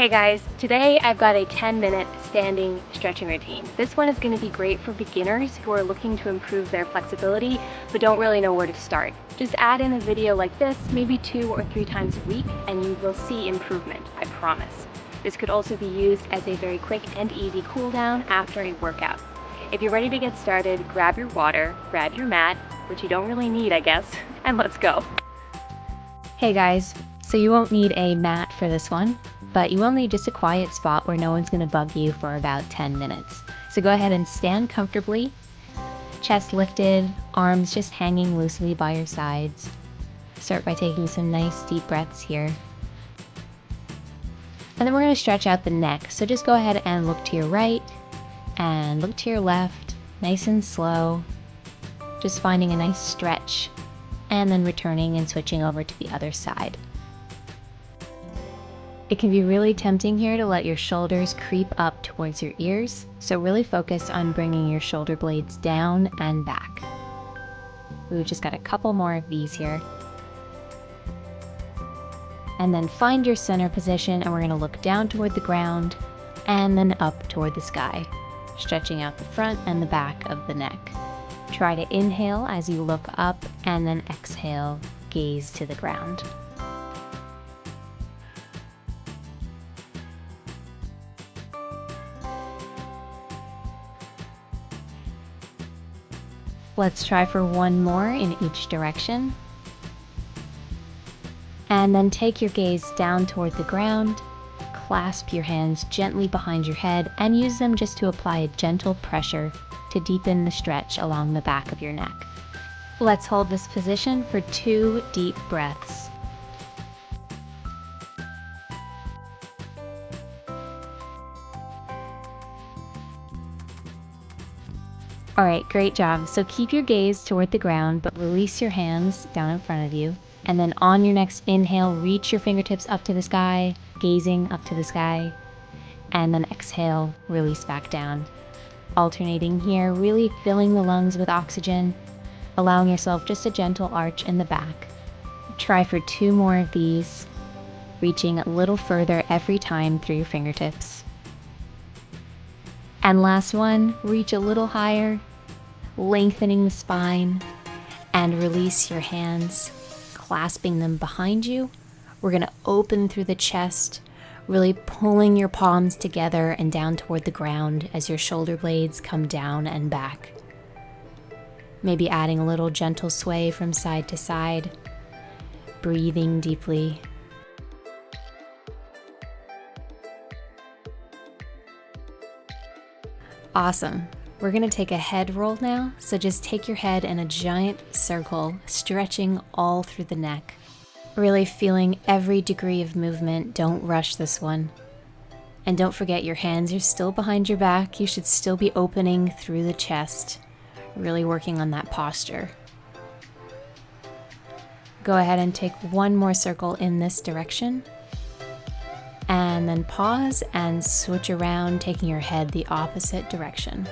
Hey guys, today I've got a 10-minute standing stretching routine. This one is going to be great for beginners who are looking to improve their flexibility but don't really know where to start. Just add in a video like this, maybe 2 or 3 times a week, and you will see improvement, I promise. This could also be used as a very quick and easy cool down after a workout. If you're ready to get started, grab your water, grab your mat, which you don't really need, I guess, and let's go. Hey guys, so you won't need a mat for this one, but you will need just a quiet spot where no one's going to bug you for about 10 minutes. So go ahead and stand comfortably, chest lifted, arms just hanging loosely by your sides. Start by taking some nice deep breaths here. And then we're going to stretch out the neck. So just go ahead and look to your right and look to your left, nice and slow. Just finding a nice stretch and then returning and switching over to the other side. It can be really tempting here to let your shoulders creep up towards your ears, so really focus on bringing your shoulder blades down and back. We've just got a couple more of these here. And then find your center position, and we're going to look down toward the ground and then up toward the sky, stretching out the front and the back of the neck. Try to inhale as you look up and then exhale, gaze to the ground. Let's try for one more in each direction. And then take your gaze down toward the ground, clasp your hands gently behind your head, and use them just to apply a gentle pressure to deepen the stretch along the back of your neck. Let's hold this position for 2 deep breaths. Alright, great job. So keep your gaze toward the ground, but release your hands down in front of you. And then on your next inhale, reach your fingertips up to the sky, gazing up to the sky. And then exhale, release back down. Alternating here, really filling the lungs with oxygen, allowing yourself just a gentle arch in the back. Try for 2 more of these, reaching a little further every time through your fingertips. And last one, reach a little higher, lengthening the spine, and release your hands, clasping them behind you. We're going to open through the chest, really pulling your palms together and down toward the ground as your shoulder blades come down and back. Maybe adding a little gentle sway from side to side, breathing deeply. Awesome. We're going to take a head roll now, so just take your head in a giant circle, stretching all through the neck. Really feeling every degree of movement. Don't rush this one. And don't forget, your hands are still behind your back. You should still be opening through the chest, really working on that posture. Go ahead and take one more circle in this direction. And then pause and switch around, taking your head the opposite direction.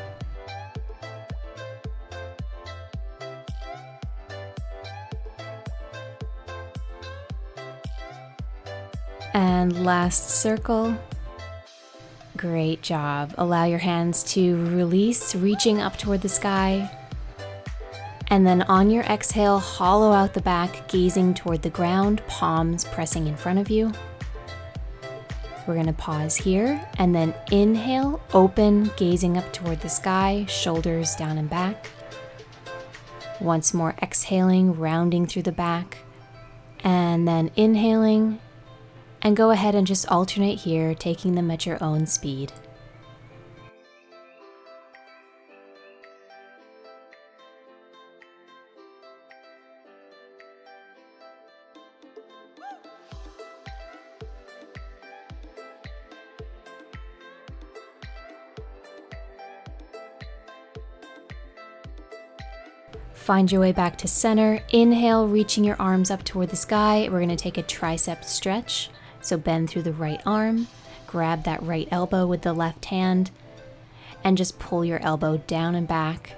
And last circle. Great job. Allow your hands to release, reaching up toward the sky. And then on your exhale, hollow out the back, gazing toward the ground, palms pressing in front of you. We're going to pause here and then inhale, open, gazing up toward the sky, shoulders down and back. Once more exhaling, rounding through the back, and then inhaling, and go ahead and just alternate here, taking them at your own speed. Find your way back to center. Inhale, reaching your arms up toward the sky. We're going to take a tricep stretch. So bend through the right arm, grab that right elbow with the left hand, and just pull your elbow down and back.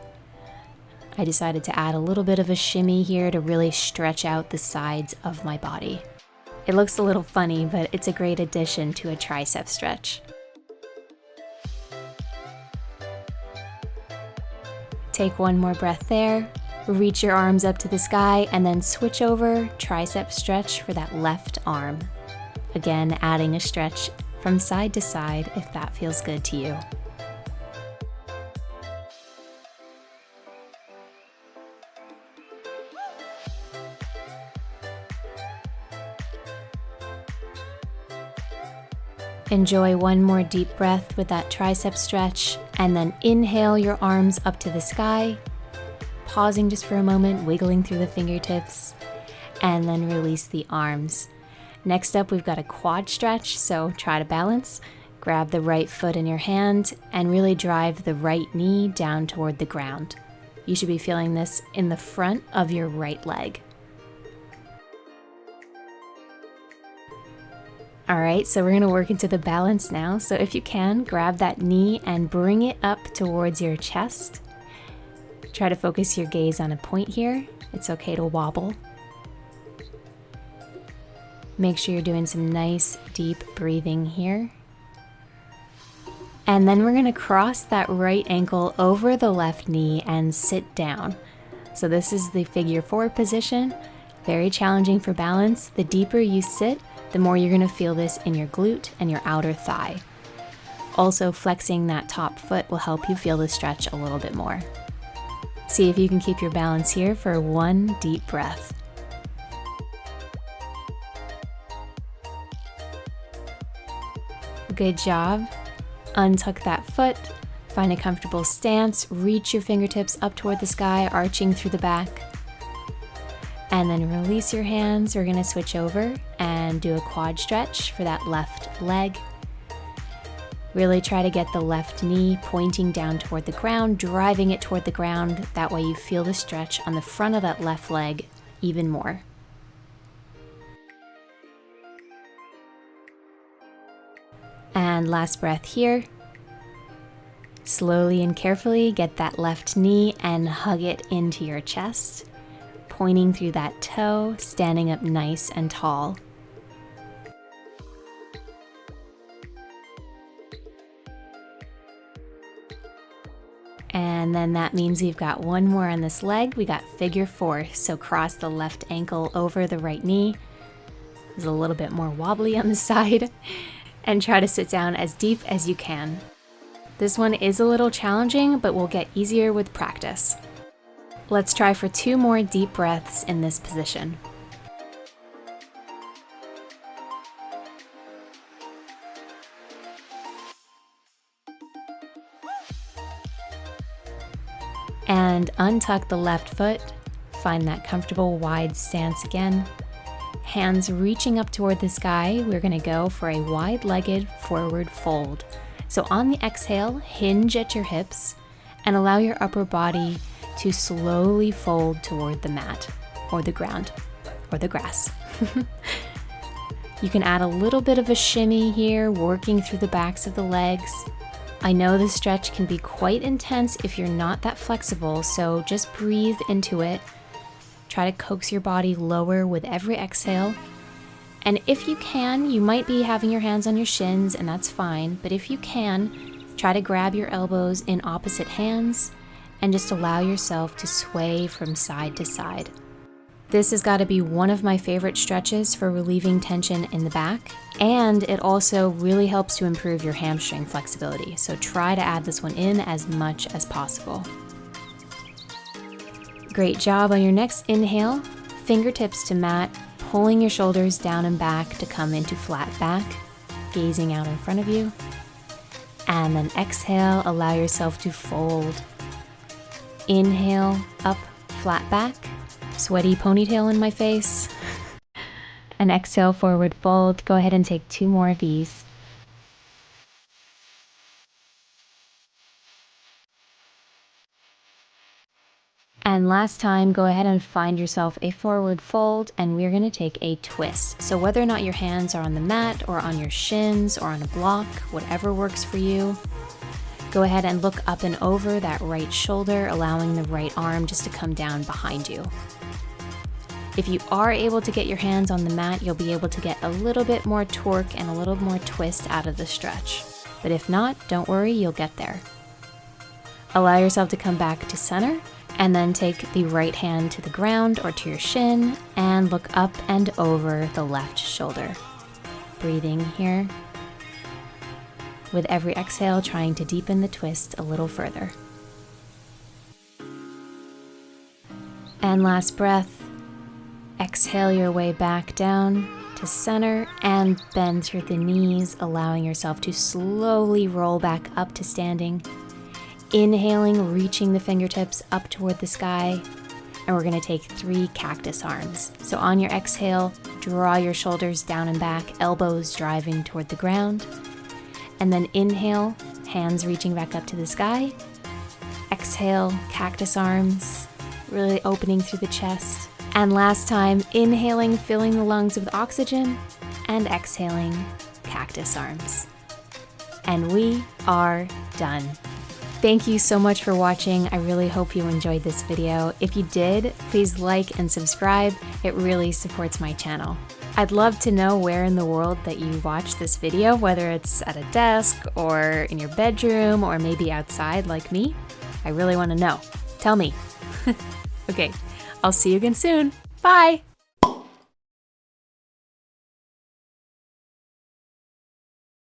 I decided to add a little bit of a shimmy here to really stretch out the sides of my body. It looks a little funny, but it's a great addition to a tricep stretch. Take one more breath there, reach your arms up to the sky, and then switch over, tricep stretch for that left arm. Again, adding a stretch from side to side if that feels good to you. Enjoy one more deep breath with that tricep stretch, and then inhale your arms up to the sky, pausing just for a moment, wiggling through the fingertips, and then release the arms. Next up, we've got a quad stretch, so try to balance. Grab the right foot in your hand and really drive the right knee down toward the ground. You should be feeling this in the front of your right leg. All right, so we're gonna work into the balance now. So if you can, grab that knee and bring it up towards your chest. Try to focus your gaze on a point here. It's okay to wobble. Make sure you're doing some nice deep breathing here. And then we're gonna cross that right ankle over the left knee and sit down. So this is the figure four position. Very challenging for balance. The deeper you sit, the more you're gonna feel this in your glute and your outer thigh. Also, flexing that top foot will help you feel the stretch a little bit more. See if you can keep your balance here for one deep breath. Good job. Untuck that foot, find a comfortable stance, reach your fingertips up toward the sky, arching through the back. And then release your hands. We're gonna switch over and do a quad stretch for that left leg. Really try to get the left knee pointing down toward the ground, driving it toward the ground. That way you feel the stretch on the front of that left leg even more. And last breath here. Slowly and carefully get that left knee and hug it into your chest, pointing through that toe, standing up nice and tall. And then that means we've got one more on this leg. We got figure four. So cross the left ankle over the right knee. It's a little bit more wobbly on the side. And try to sit down as deep as you can. This one is a little challenging, but will get easier with practice. Let's try for two more deep breaths in this position. And untuck the left foot, find that comfortable wide stance again. Hands reaching up toward the sky, we're gonna go for a wide-legged forward fold. So on the exhale, hinge at your hips and allow your upper body to slowly fold toward the mat or the ground or the grass. You can add a little bit of a shimmy here, working through the backs of the legs. I know the stretch can be quite intense if you're not that flexible, so just breathe into it. Try to coax your body lower with every exhale. And if you can, you might be having your hands on your shins, and that's fine, but if you can, try to grab your elbows in opposite hands and just allow yourself to sway from side to side. This has got to be one of my favorite stretches for relieving tension in the back, and it also really helps to improve your hamstring flexibility, so try to add this one in as much as possible. Great job on your next inhale, fingertips to mat, pulling your shoulders down and back to come into flat back, gazing out in front of you. And then exhale, allow yourself to fold. Inhale, up, flat back, sweaty ponytail in my face. And exhale, forward fold. Go ahead and take two more of these. And last time, go ahead and find yourself a forward fold, and we're gonna take a twist. So whether or not your hands are on the mat or on your shins or on a block, whatever works for you, go ahead and look up and over that right shoulder, allowing the right arm just to come down behind you. If you are able to get your hands on the mat, you'll be able to get a little bit more torque and a little more twist out of the stretch. But if not, don't worry, you'll get there. Allow yourself to come back to center, and then take the right hand to the ground or to your shin and look up and over the left shoulder. Breathing here. With every exhale, trying to deepen the twist a little further. And last breath. Exhale your way back down to center and bend through the knees, allowing yourself to slowly roll back up to standing. Inhaling, reaching the fingertips up toward the sky. And we're going to take 3 cactus arms. So on your exhale, draw your shoulders down and back, elbows driving toward the ground. And then inhale, hands reaching back up to the sky. Exhale, cactus arms, really opening through the chest. And last time, inhaling, filling the lungs with oxygen, and exhaling, cactus arms. And we are done. Thank you so much for watching. I really hope you enjoyed this video. If you did, please like and subscribe. It really supports my channel. I'd love to know where in the world that you watch this video, whether it's at a desk or in your bedroom or maybe outside like me. I really want to know. Tell me. Okay, I'll see you again soon. Bye!